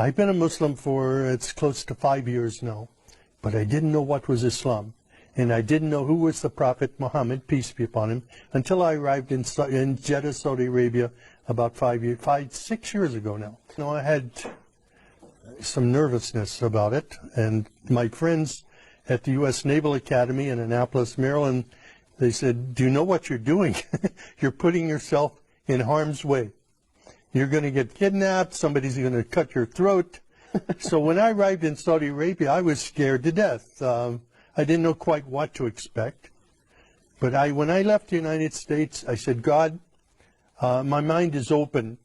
I've been a Muslim for, it's close to 5 years now, but I didn't know what was Islam. And I didn't know who was the Prophet Muhammad, peace be upon him, until I arrived in Jeddah, Saudi Arabia, about 6 years ago now. You know, I had some nervousness about it, and my friends at the U.S. Naval Academy in Annapolis, Maryland, they said, do you know what you're doing? You're putting yourself in harm's way. You're going to get kidnapped, somebody's going to cut your throat. So when I arrived in Saudi Arabia, I was scared to death. I didn't know quite what to expect. But when I left the United States, I said, God, my mind is open.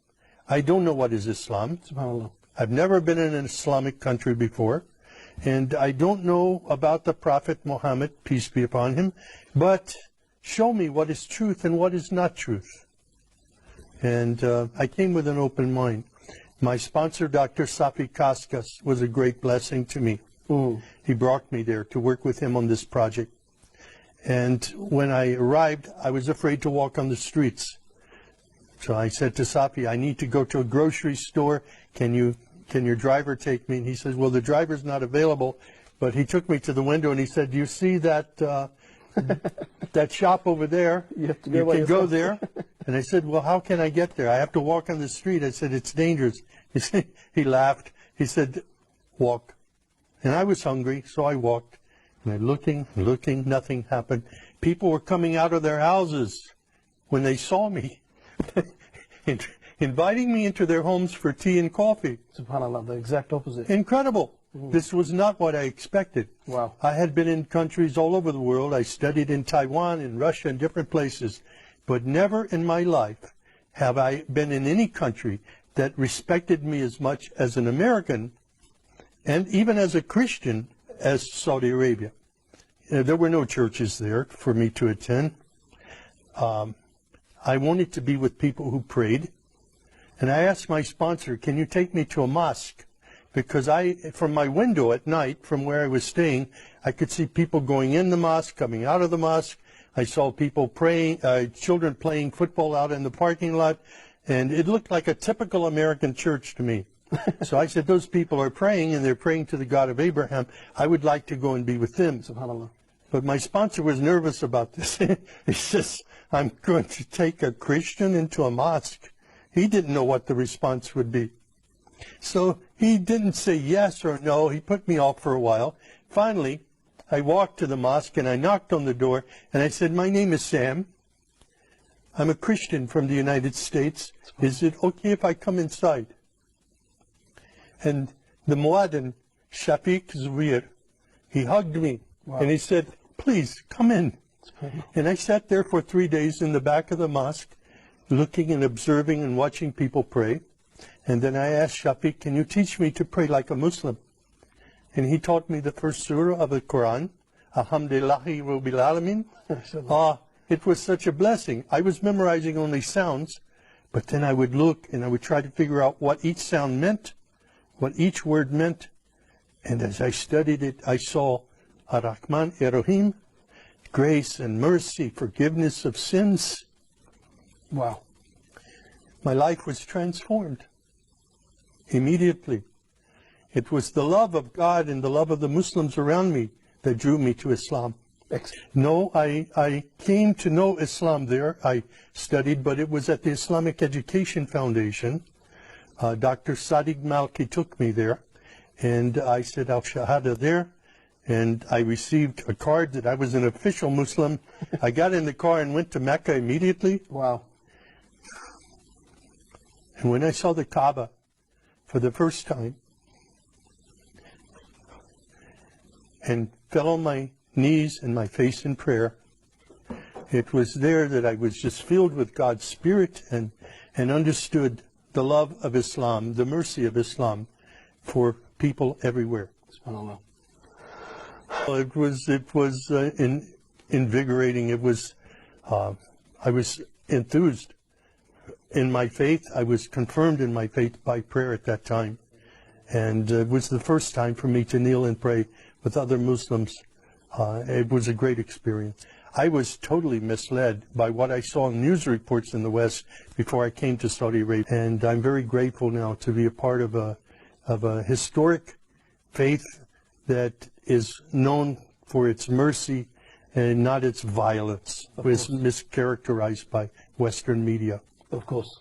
I don't know what is Islam. SubhanAllah. I've never been in an Islamic country before. And I don't know about the Prophet Muhammad, peace be upon him. But show me what is truth and what is not truth. And I came with an open mind. My sponsor, Dr. Safi Kaskas, was a great blessing to me. He brought me there to work with him on this project. And when I arrived, I was afraid to walk on the streets. So I said to Safi, I need to go to a grocery store. Can your driver take me? And he says, well, the driver's not available. But he took me to the window and he said, do you see that that shop over there? You can go there. And I said, well, how can I get there? I have to walk on the street. I said, it's dangerous. He laughed. He said, walk. And I was hungry, so I walked. And I'm looking, nothing happened. People were coming out of their houses when they saw me, inviting me into their homes for tea and coffee. SubhanAllah, the exact opposite. Incredible. This was not what I expected. Wow. I had been in countries all over the world. I studied in Taiwan, in Russia, and different places. But never in my life have I been in any country that respected me as much as an American, and even as a Christian, as Saudi Arabia. There were no churches there for me to attend. I wanted to be with people who prayed. And I asked my sponsor, can you take me to a mosque? Because from my window at night, from where I was staying, I could see people going in the mosque, coming out of the mosque. I saw people praying, children playing football out in the parking lot. And it looked like a typical American church to me. So I said, those people are praying, and they're praying to the God of Abraham. I would like to go and be with them. SubhanAllah. But my sponsor was nervous about this. He says, I'm going to take a Christian into a mosque. He didn't know what the response would be. So he didn't say yes or no. He put me off for a while. Finally, I walked to the mosque, and I knocked on the door, and I said, my name is Sam. I'm a Christian from the United States. Is it okay if I come inside? And the Muaddin, Shafiq Zubair, he hugged me. Wow. And he said, please, come in. And I sat there for 3 days in the back of the mosque, looking and observing and watching people pray. And then I asked Shafiq, can you teach me to pray like a Muslim? And he taught me the first surah of the Quran, Alhamdulillahi Rabbil Alameen. It was such a blessing. I was memorizing only sounds, but then I would look and I would try to figure out what each sound meant, what each word meant. And as I studied it, I saw Ar-Rahman Ar-Rahim, grace and mercy, forgiveness of sins. Wow. My life was transformed immediately. It was the love of God and the love of the Muslims around me that drew me to Islam. No, I came to know Islam there. I studied, but it was at the Islamic Education Foundation. Dr. Sadiq Malki took me there, and I said Al-Shahada there, and I received a card that I was an official Muslim. I got in the car and went to Mecca immediately. Wow. And when I saw the Kaaba for the first time, and fell on my knees and my face in prayer, it was there that I was just filled with God's Spirit and understood the love of Islam, the mercy of Islam for people everywhere. SubhanAllah. It was invigorating. It was, I was enthused in my faith. I was confirmed in my faith by prayer at that time. And it was the first time for me to kneel and pray with other Muslims. It was a great experience. I was totally misled by what I saw in news reports in the West before I came to Saudi Arabia. And I'm very grateful now to be a part of of a historic faith that is known for its mercy and not its violence, was mischaracterized by Western media. Of course.